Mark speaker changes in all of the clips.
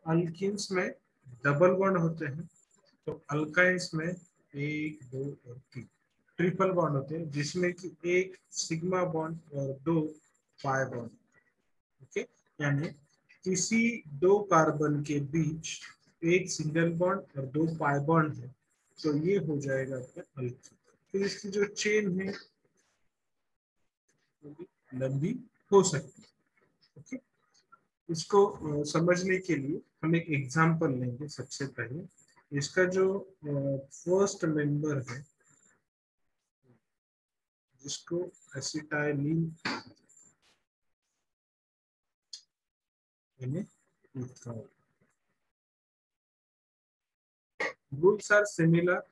Speaker 1: Alkynes में double bond होते हैं, तो अल्काइंस में 1 2 और 3 ट्रिपल बॉन्ड होते हैं, जिसमें कि एक सिग्मा बॉन्ड और 2 पाई बॉन्ड। ओके, यानी किसी दो कार्बन के बीच एक सिंगल बॉन्ड और 2 पाई बॉन्ड है, तो ये हो जाएगा आपका अल्किन। फिर इसकी जो चेन है वो भी लंबी हो सकती है। ओके, इसको समझने के लिए हम एक एग्जांपल लेंगे। सबसे पहले इसका जो फर्स्ट मेंबर है, जिसको एसिटाइलिन लिखा है। Rules are similar.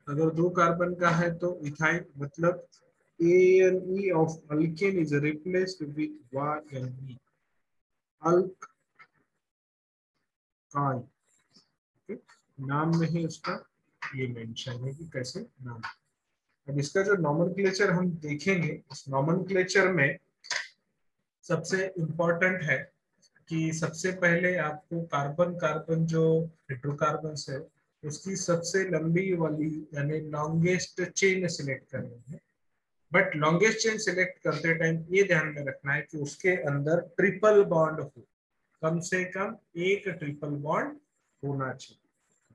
Speaker 1: अगर 2 कार्बन का है तो इथाइल मतलब ANE of alkane is replaced with YNE alkyne. नाम में ही उसका ये मेंशन है कि कैसे नाम। अब इसका जो नॉमेनक्लेचर हम देखेंगे, उस नॉमेनक्लेचर में सबसे इम्पोर्टेंट है कि सबसे पहले आपको कार्बन कार्बन जो हाइड्रोकार्बन है उसकी सबसे लंबी वाली यानी लॉन्गेस्ट चेन सिलेक्ट करनी है। बट लॉन्गेस्ट चेन सिलेक्ट करते टाइम ये ध्यान में रखना है कि उसके अंदर ट्रिपल बॉन्ड हो, कम से कम एक ट्रिपल बॉन्ड होना चाहिए।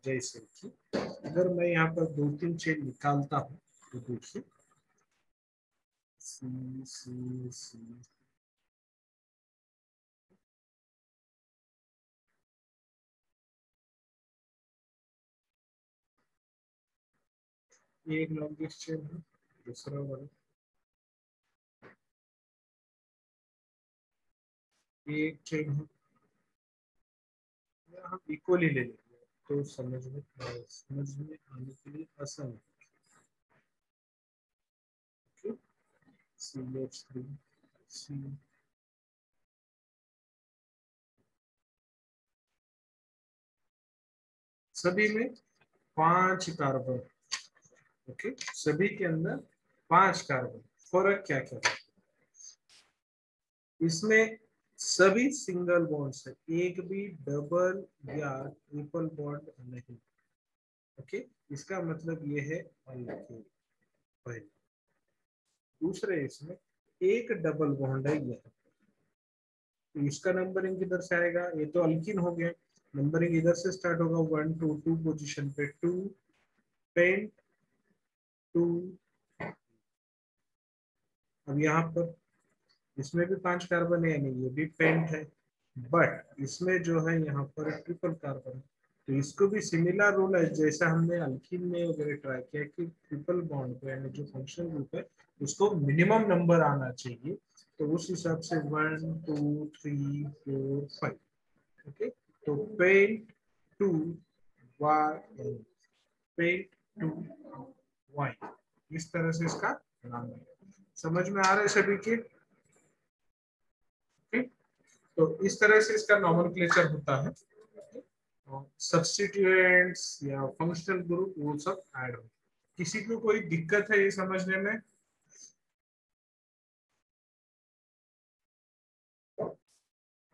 Speaker 1: जैसे कि अगर मैं यहाँ पर 2 3 चेन निकालता हूँ तो देखिए सी सी सी, ये एक लॉन्गेस्ट चेन है, दूसरा वाला ये एक चेन है, या हम इक्वली ले लेंगे तो समझ में आने के लिए आसान है। CH3 C, सभी में 5 कार्बन। ओके, सभी के अंदर 5 कार्बन। फर्क क्या क्या है इसमें? सभी सिंगल बॉन्ड्स है, एक भी डबल या ट्रिपल बॉन्ड नहीं। ओके, इसका मतलब ये है अल्केन। पहले दूसरे इसमें एक डबल बॉन्ड है ये, तो इसका नंबरिंग किधर से आएगा? ये तो अल्किन हो गया, नंबरिंग इधर से स्टार्ट होगा 1 2 2 पोजीशन पे 2 पेंट 2। अब यहाँ पर इसमें भी 5 कार्बन है, यानी ये भी पेंट है, बट इसमें जो है यहाँ पर ट्रिपल कार्बन है। तो इसको भी सिमिलर रूल है जैसा हमने अल्किन में वगैरह ट्राई किया कि ट्रिपल बॉन्ड पे यानी जो फंक्शनल ग्रुप है उसको मिनिमम नंबर आना चाहिए। तो उस हिसाब से 1 2 3 4 5। ओके, तो पेंट 2 Y पेंट 2 Y, इस तरह से इसका नाम है। समझ में आ रहा है सभी के? ठीक, तो इस तरह से इसका नॉमेनक्लेचर होता है। सब्स्टिट्यूएंट्स या फंक्शनल ग्रुप वो सब ऐड हो। किसी को कोई दिक्कत है ये समझने में?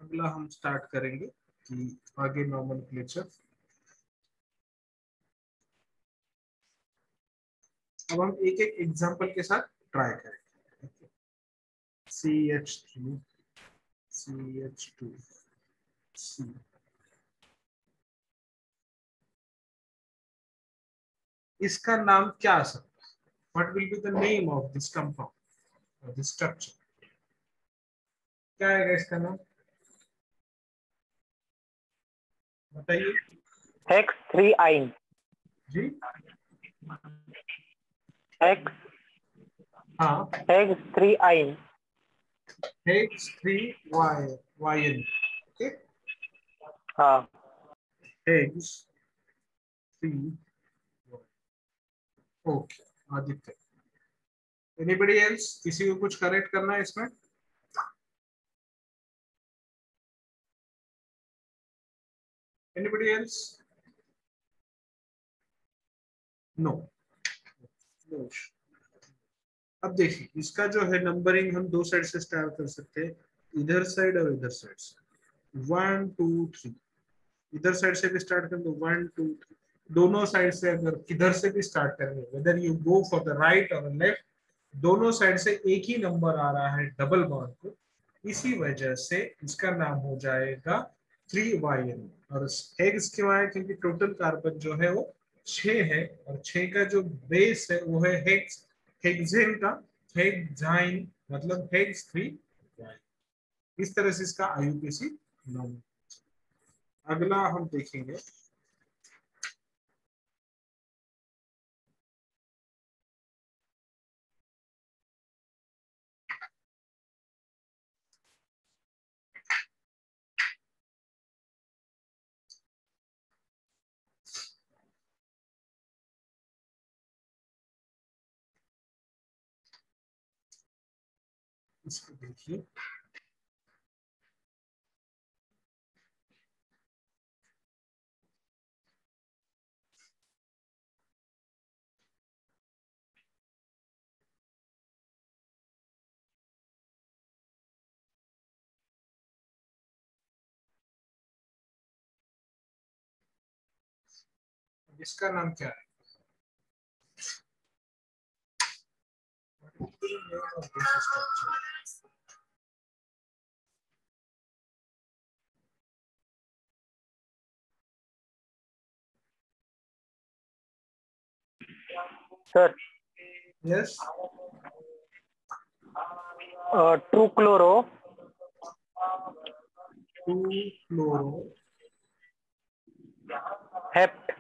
Speaker 1: अगला हम स्टार्ट करेंगे कि आगे नॉमेनक्लेचर। अब हम एक एक एग्जांपल के साथ ट्राई करेंगे। CH3 CH2 C, इसका नाम क्या आ सकता है? What will be the name of this compound, this structure? क्या है इसका नाम बताइए
Speaker 2: X3
Speaker 1: जी।
Speaker 2: X
Speaker 1: हाँ,
Speaker 2: X3
Speaker 1: H3Y YN। ओके,
Speaker 2: हाँ
Speaker 1: H3। Okay, Aditya. Anybody else? किसी को कुछ करेक्ट करना है इसमें? Anybody else? नो। अब देखिए इसका जो है नंबरिंग हम 2 साइड से स्टार्ट कर सकते हैं, इधर साइड और इधर साइड से। 1 2 3, इधर साइड से भी स्टार्ट कर दो, 1 2 3, दोनों साइड से अगर किधर से भी स्टार्ट करेंगे, whether you go for the right और लेफ्ट, दोनों साइड से एक ही नंबर आ रहा है डबल बॉन्ड को, इसी वजह से इसका नाम हो जाएगा 3yn। और हेक्स क्यों आया, क्योंकि टोटल कार्बन जो है वो 6 है, और 6 का जो बेस है वो है हेक्स, हेक्सेन का हेक्साइन, मतलब हेक्स 3। इस तरह से इसका आईयूपीएसी नाम। अगला हम देखेंगे इसको, देखिए इसका नाम क्या है।
Speaker 2: Sir
Speaker 1: yes,
Speaker 2: 2 chloro
Speaker 1: 2 chloro
Speaker 2: hept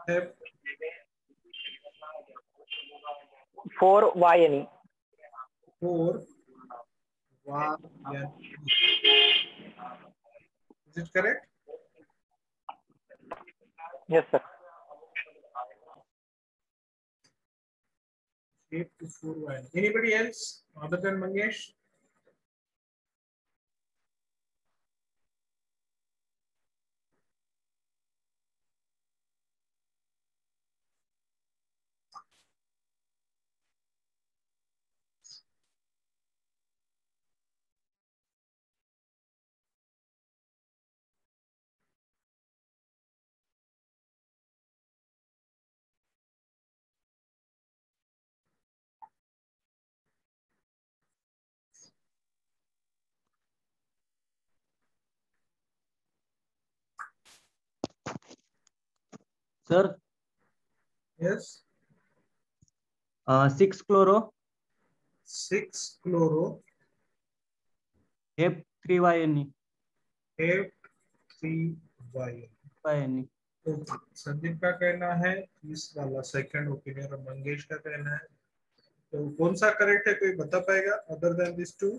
Speaker 1: hep
Speaker 2: 4 YNE।
Speaker 1: 4 YN। Is it correct?
Speaker 2: Yes sir.
Speaker 1: 8 to 4 YN। Anybody else other than Mangesh?
Speaker 3: Sir
Speaker 1: Yes,
Speaker 3: 6 chloro
Speaker 1: 6 chloro
Speaker 3: hep 3 YNE
Speaker 1: hep 3 YN।
Speaker 3: YNE।
Speaker 1: Okay, Sandeep का कहना है इस वाला सेकंड ओपिनियन, और मंगेश का कहना है, तो कौन सा करेक्ट है, कोई बता पाएगा अदर देन दिस टू?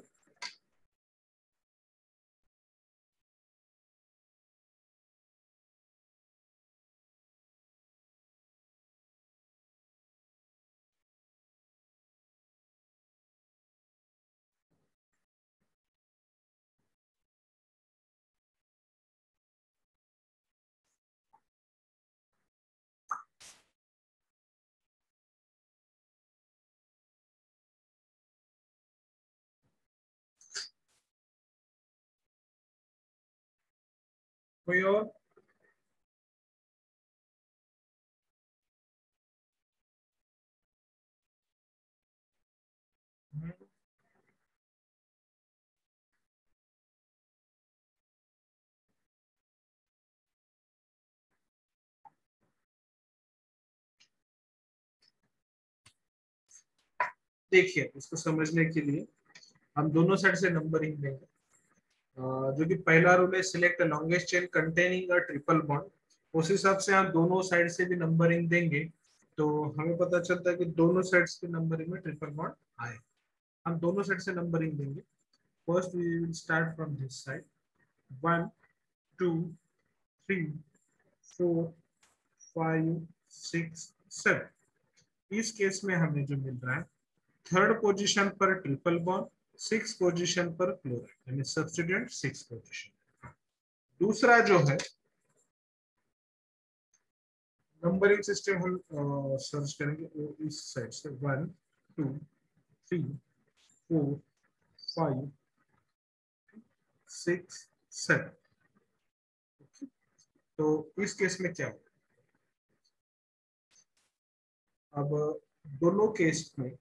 Speaker 1: कोई और? देखिए, इसको समझने के लिए हम दोनों साइड से नंबरिंग देंगे। जो कि पहला रूल है, select longest chain containing a triple bond, उस हिसाब से हम दोनों साइड से भी नंबरिंग देंगे, तो हमें पता चलता है कि दोनों साइड की नंबरिंग में ट्रिपल बॉन्ड आए। हम दोनों साइड से नंबरिंग देंगे। First we will start from this side, 1 2 3 4 5 6 7। इस केस में हमें जो मिल रहा है, थर्ड पोजीशन पर ट्रिपल बॉन्ड, 6 पोजीशन पर क्लोराइड, यानी सब्स्टिट्यूएंट 6 पोजीशन। दूसरा जो है नंबरिंग सिस्टम, हम सर्च करेंगे वो इस साइड से, 1 2 3 4 5 6 7। तो इस केस में क्या होगा? अब दोनों केस में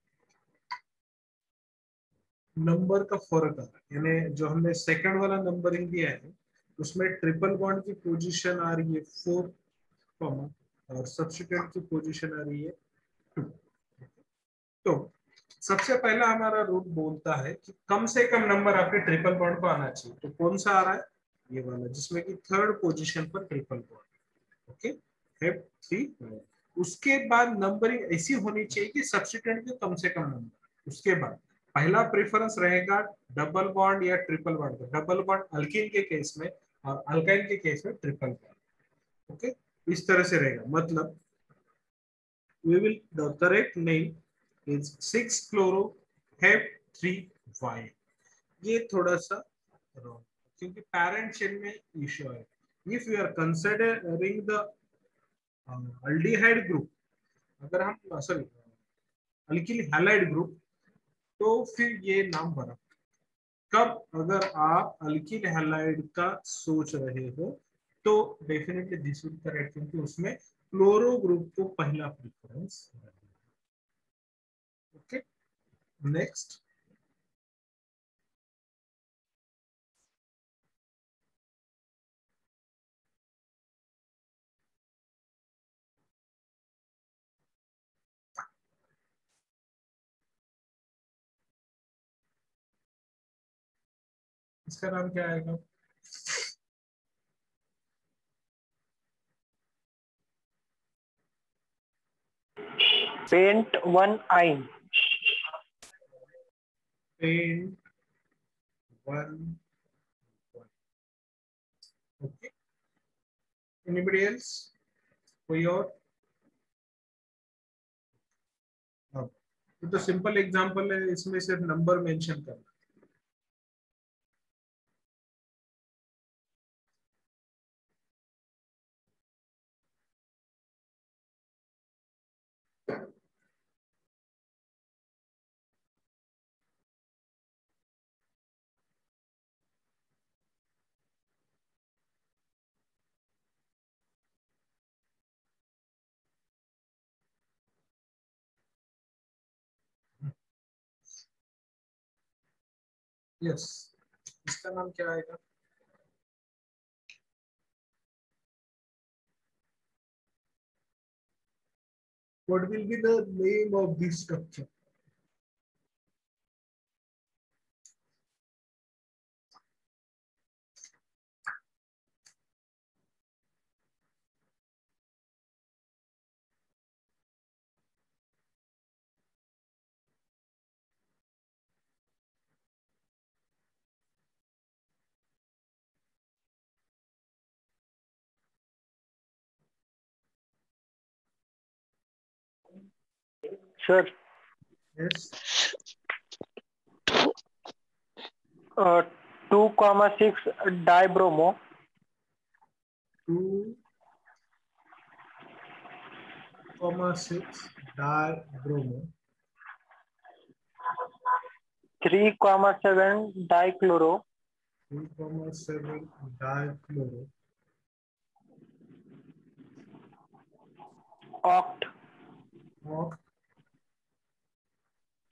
Speaker 1: नंबर का फर्क आ रहा है, यानी जो हमने सेकंड वाला नंबरिंग दिया है उसमें ट्रिपल बॉन्ड की पोजीशन आ रही है 4, और सब्स्टिट्यूएंट की पोजीशन आ रही है 2। तो सबसे पहला हमारा रूल बोलता है कि कम से कम नंबर आपके ट्रिपल बॉन्ड को आना चाहिए। तो कौन सा आ रहा है? ये वाला, जिसमें कि थर्ड पोजीशन पर ट्रिपल बॉन्ड। Okay, F3। उसके बाद नंबरिंग ऐसी होनी चाहिए कि सब्स्टिट्यूएंट के कम से कम नंबर। उसके बाद पहला प्रेफरेंस रहेगा डबल बॉन्ड या ट्रिपल बॉन्ड का। डबल बॉन्ड अल्कीन के केस में और अल्काइन के केस में ट्रिपल बॉन्ड। ओके, इस तरह से रहेगा। मतलब we will the correct name is 6 chloro hep 3y। ये थोड़ा सा wrong, क्योंकि पैरेंट चेन में इश्यू है। If you are considering the aldehyde group, अगर हम सॉरी अल्किल हैलाइड ग्रुप, तो फिर ये नाम बना। कब अगर आप अल्किल हैलाइड का सोच रहे हो तो डेफिनेटली दिस विल करेक्ट, क्योंकि उसमें क्लोरो ग्रुप को पहला प्रेफरेंस। Okay, next. इसका नाम क्या आएगा?
Speaker 2: Pent one yne.
Speaker 1: Pent one. Okay, anybody else? कोई और? हाँ, ये तो सिंपल एग्जांपल है, इसमें सिर्फ नंबर मेंशन करना। यस, इसका नाम क्या आएगा? What will be the name of this structure?
Speaker 2: Sir
Speaker 1: Yes,
Speaker 2: 2,6 dibromo.
Speaker 1: 2,6 dibromo.
Speaker 2: 3,7 dichloro.
Speaker 1: 3,7 dichloro.
Speaker 2: Oct
Speaker 1: और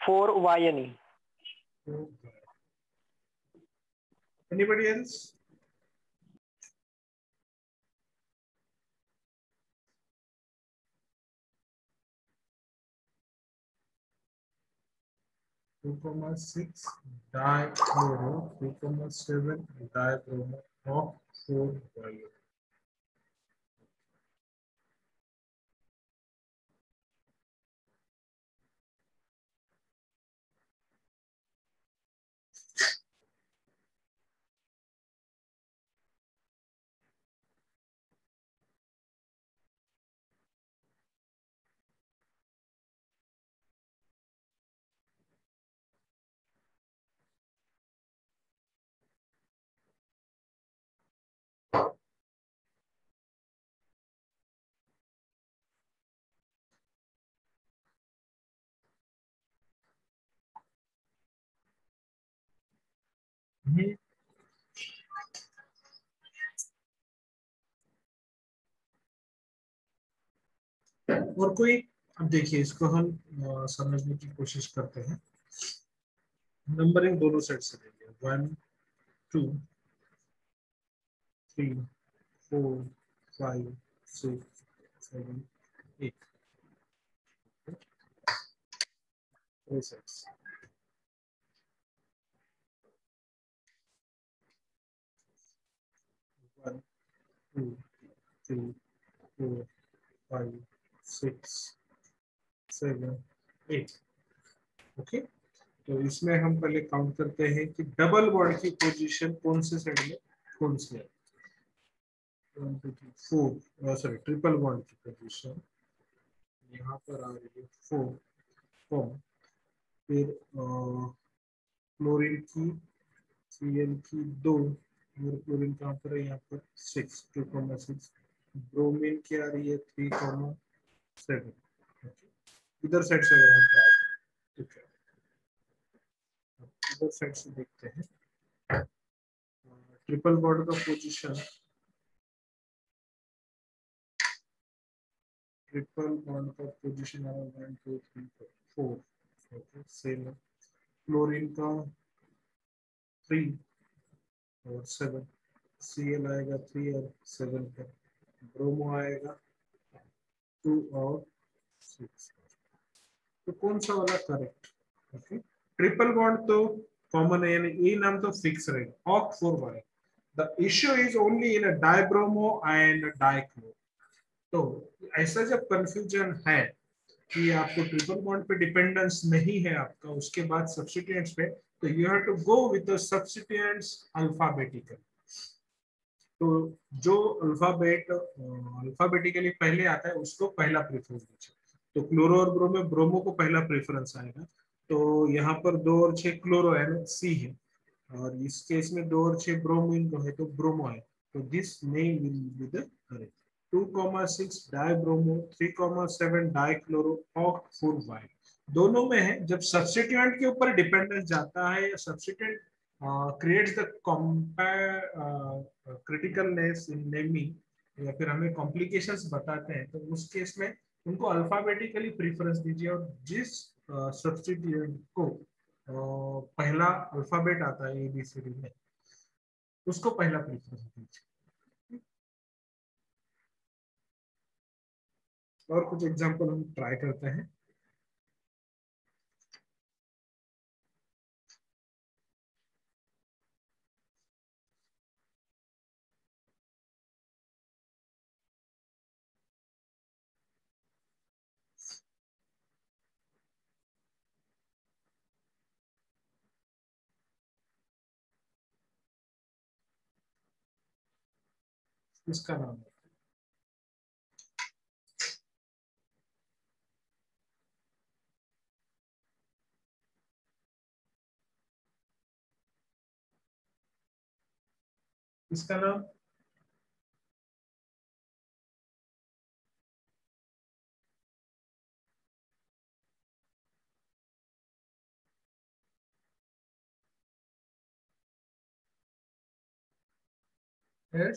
Speaker 2: 4 वायनी।
Speaker 1: anybody else? 2,6 dichloro, 2,7 dibromo of 4-bio. और कोई, अब देखिए इसको हम समझने की कोशिश करते हैं। नंबरिंग दोनों साइड से लेंगे, 1 2 3 4 5 6 7 8, थ्री साइड्स। 1 2 3 4 5 6 7 8। ओके, तो इसमें हम पहले काउंट करते हैं कि डबल बॉन्ड की पोजीशन कौन से साइड में कौन सी है। 1 2 3 4, सॉरी ट्रिपल बॉन्ड की पोजीशन यहाँ पर आ रही है 4 कॉम, फिर क्लोरीन की Cl की 2, और क्लोरीन कहाँ पर है यहाँ पर 6 2,6, ब्रोमीन की आ रही है 3,7। इधर साइड से अगर हम ट्राई करें, ठीक है, इधर साइड से देखते हैं ट्रिपल बॉन्ड का पोजीशन। ट्रिपल बॉन्ड का पोजीशन आ रहा है 1 2 3 4, ओके सेम है। क्लोरीन का 3 और 7, Cl आएगा 3 और 7 पर, ब्रोमो आएगा 2 और 6। तो कौन सा वाला करेक्ट? ओके, ट्रिपल बॉन्ड तो कॉमन है, यानी ए नाम तो फिक्स रहेगा, ऑक 4 वाले। The issue is only in dibromo and dichlo. तो ऐसा जब कंफ्यूजन है कि आपको ट्रिपल बॉन्ड पे डिपेंडेंस नहीं है आपका, उसके बाद सब्स्टिट्यूएंट्स पे, तो you have to go with the substituents alphabetical. तो जो अल्फाबेटिकली पहले आता है उसको पहला प्रेफरेंस दीजिए। तो क्लोरो और ब्रोमो, ब्रोमो को पहला प्रेफरेंस आएगा। तो यहाँ पर 2 और 6 क्लोरो है ना, सी है, और इस केस में 2 और 6 ब्रोमीन को है तो ब्रोमो है। तो this name will be the correct. 2,6 dibromo, 3,7 dichloro, oct 4 वाई। दोनों में है, जब सब्स्टिट्यूएंट के ऊपर डिपेंडेंस जाता है या substituent creates the criticalness in naming, या फिर हमें कॉम्प्लिकेशंस बताते हैं, तो उस केस में उनको अल्फाबेटिकली प्रीफरेंस दीजिए, और जिस सब्स्टिट्यूएंट को पहला अल्फाबेट आता है ABCD में, उसको पहला प्रीफरेंस दीजिए। और कुछ एग्जांपल हम ट्राई करते हैं। इसका नाम है, इसका नाम है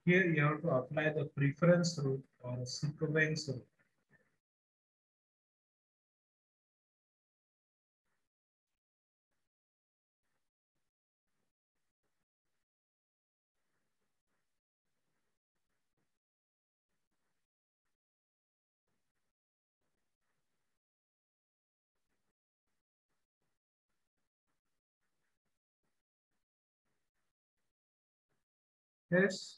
Speaker 1: here you have to apply the preference rule or sequence rule. Yes,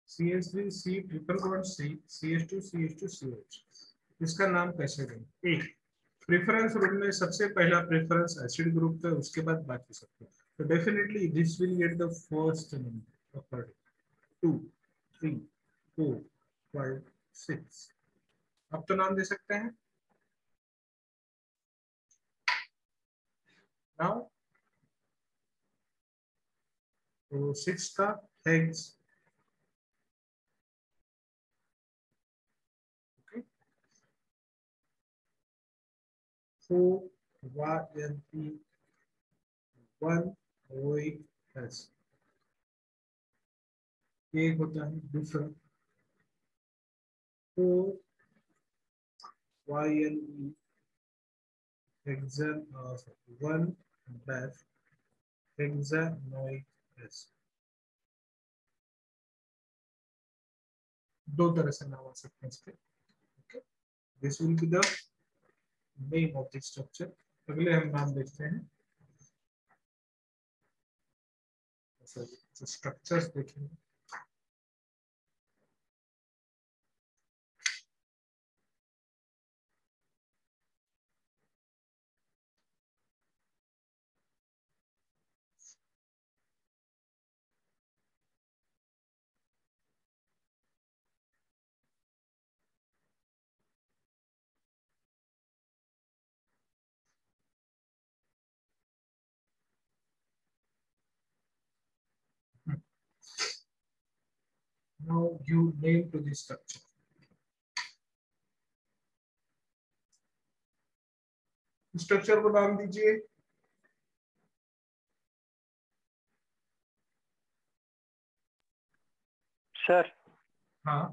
Speaker 1: CH3 C triple bond C, CH2 CH2 CH। इसका नाम कैसे दें? एक, प्रेफरेंस रूल में सबसे पहला प्रेफरेंस एसिड ग्रुप का, उसके बाद बाकी सबका। तो definitely this will get the first number according 2 3 4 5 6। अब तो नाम दे सकते हैं। नाउ तो 6 का हेग्स, OYNE 1 OES ये होता है। दूसरा OYNE हेक्सेन 1 dash हेक्सानोइक एसिड। दो तरह से नाम आ सकते हैं इसके। Okay, this will be the name of the structure. अगले हम नाम देखते हैं, स्ट्रक्चर्स देखेंगे। Now give name to the structure. Structure को नाम दीजिए।
Speaker 2: सर
Speaker 1: हाँ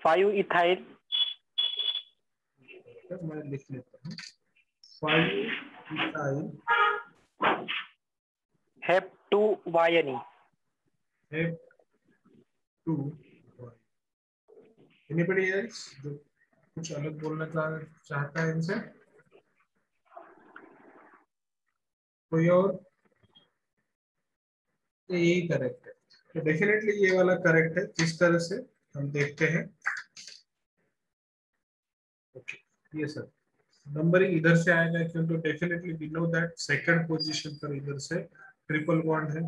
Speaker 2: 5 इथाइल
Speaker 1: मैं लिख लेता हूँ। 5 इथाइल
Speaker 2: हेप 2 वायनी।
Speaker 1: हेप 2। एनीबॉडी एल्स जो कुछ अलग बोलना चाहता है इनसे? कोई और? तो यही करेक्ट है, तो डेफिनेटली ये वाला करेक्ट है। किस तरह से हम देखते हैं। ओके, ये सर नंबरिंग इधर से आएगा क्योंकि definitely we know that second position पर इधर से ट्रिपल बॉन्ड है।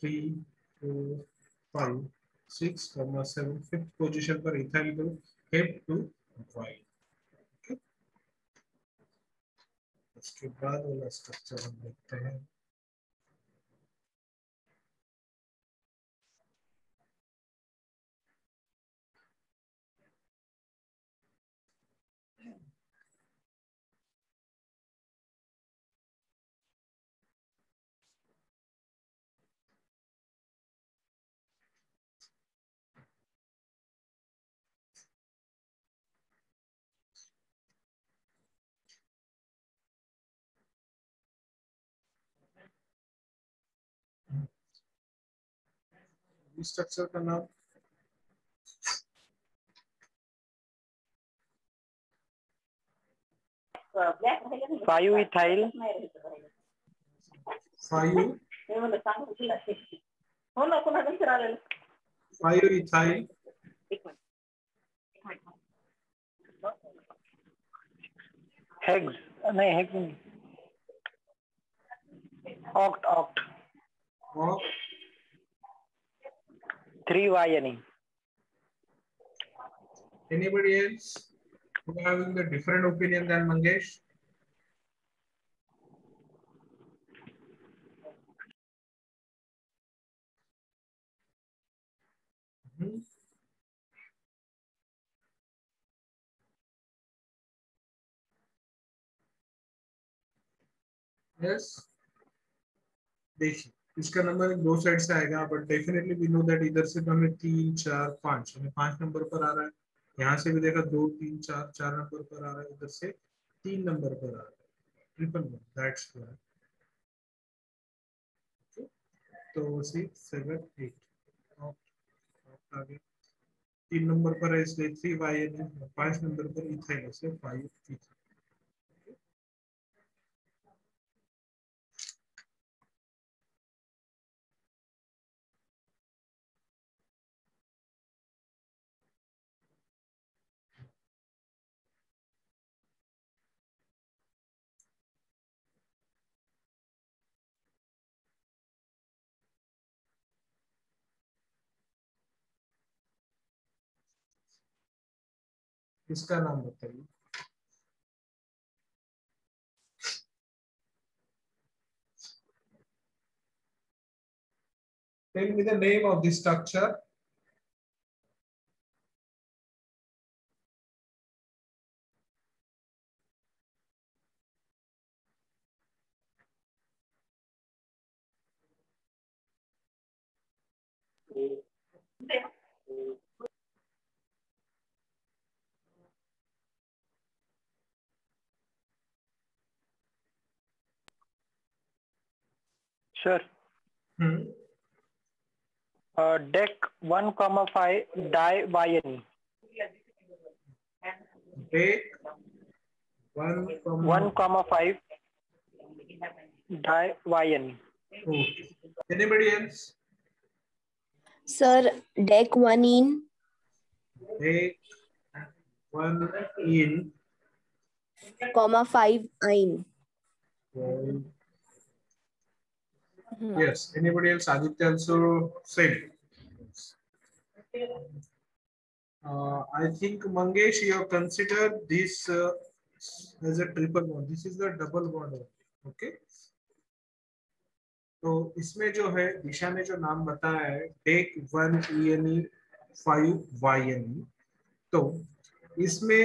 Speaker 1: 3 4 5 6 7 फिफ्थ पोजीशन पर इथाइल ग्रुप हेप 2 वाई। ओके, उसके बाद वाला स्ट्रक्चर हम देखते हैं। इस स्ट्रक्चर का नाम
Speaker 2: 5 इथाइल
Speaker 1: 5 इथाइल
Speaker 2: हेक्स नहीं हेक्स ऑक्ट ऑक्ट
Speaker 1: और
Speaker 2: 3 वायनी।
Speaker 1: anybody else who having the different opinion than Mangesh? Yes, देखिए इसका नंबर दो साइड से आएगा, but definitely we know that इधर से तो हमें 3 4 5 हमें 5 नंबर पर आ रहा है। यहाँ से भी देखा 2 3 4 4 नंबर पर आ रहा है, इधर से 3 नंबर पर आ रहा है। Triple one that's why. तो 6 7 8 आ गया। 3 नंबर पर है इसलिए 3 वाई, 5 नंबर पर इथाइल से 5 इथाइल। इसका नाम बताइए। Tell me the name of the structure.
Speaker 2: Sir, deck 1,5 di-Y-N-E.
Speaker 1: Deck
Speaker 2: 1,5 di-Y-N-E.
Speaker 1: Okay. Anybody else?
Speaker 3: Sir, deck 1 in.
Speaker 1: Deck 1 in.
Speaker 3: Comma 5 in.
Speaker 1: Yes. Anybody else? Aditya also said. I think Mangesh, you have considered this as a triple bond. This is the double bond. Okay. तो इसमें जो है दिशा ने जो नाम बताया है take 1 ENE 5 YNE, तो इसमें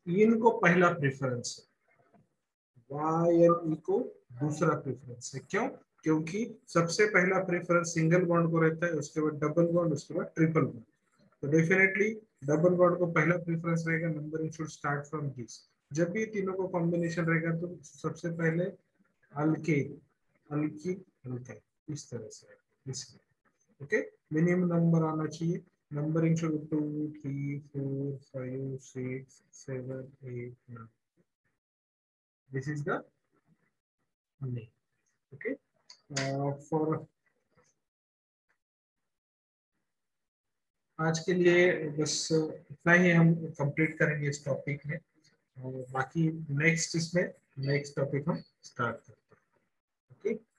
Speaker 1: इन को पहला प्रेफरेंस है, YNE को दूसरा प्रेफरेंस है। क्यों? क्योंकि सबसे पहला प्रेफरेंस सिंगल बॉन्ड को रहता है, उसके बाद डबल बॉन्ड, उसके बाद ट्रिपल बॉन्ड। तो डेफिनेटली डबल बॉन्ड को पहला प्रेफरेंस रहेगा, numbering should start from this. जब भी तीनों को कॉम्बिनेशन रहेगा तो सबसे पहले अल्केन, अल्कीन, अल्काइल, इस तरह से इसलिए ओके। मिनिमम नंबर आना चाहिए, numbering should 2 3 4 5 6 7 8 9, this is the name. Okay, for आज के लिए बस इतना ही हम कंप्लीट करेंगे इस टॉपिक में, और बाकी नेक्स्ट इसमें नेक्स्ट टॉपिक हम स्टार्ट करते हैं। ओके।